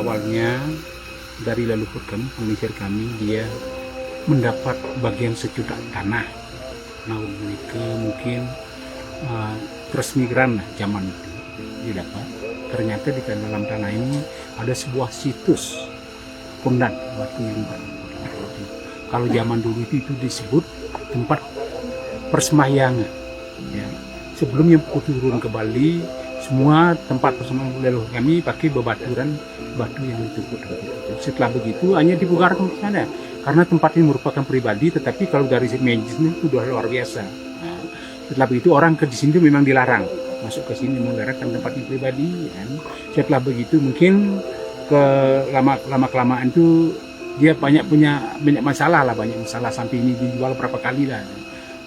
awalnya dari leluhur kami, pengisir kami, dia mendapat bagian sejuta tanah. Nah, mereka mungkin terus migran zaman itu didapat. Ternyata di dalam tanah ini ada sebuah situs pondan batu yang kalau zaman dulu itu disebut tempat persembahyangan. Ya. Sebelumnya turun ke Bali, semua tempat persembahyangan leluhur kami pakai bebaturan batu yang ditumpuk. Setelah begitu hanya dibugarkan ke sana karena tempat ini merupakan pribadi, tetapi kalau dari medisnya itu sudah luar biasa. Nah, setelah begitu orang ke di sini memang dilarang masuk ke sini, menggarapkan tempatnya pribadi. Kan. Setelah begitu mungkin ke lama kelamaan itu dia banyak masalah sampai ini dijual berapa kali lah.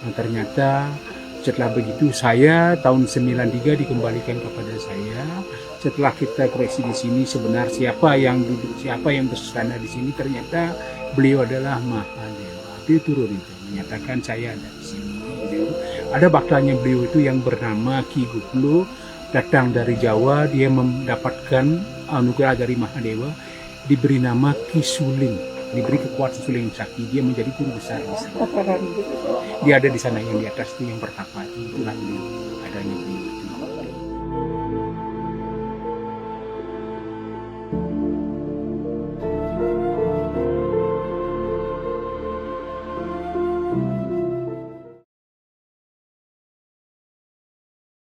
Nah, ternyata setelah begitu saya tahun 93 dikembalikan kepada saya. Setelah kita koreksi di sini sebenarnya siapa yang bersandar di sini, ternyata beliau adalah Mahadewa. Dia turun itu menyatakan saya ada di sini. Ada baktanya beliau itu yang bernama Ki Guplo, datang dari Jawa, dia mendapatkan anugerah dari Mahadewa, diberi nama Ki Suling, diberi kekuatan suling sakti, dia menjadi guru besar di sana. Dia ada di sana yang di atas itu yang pertapa, itulah beliau adanya beliau.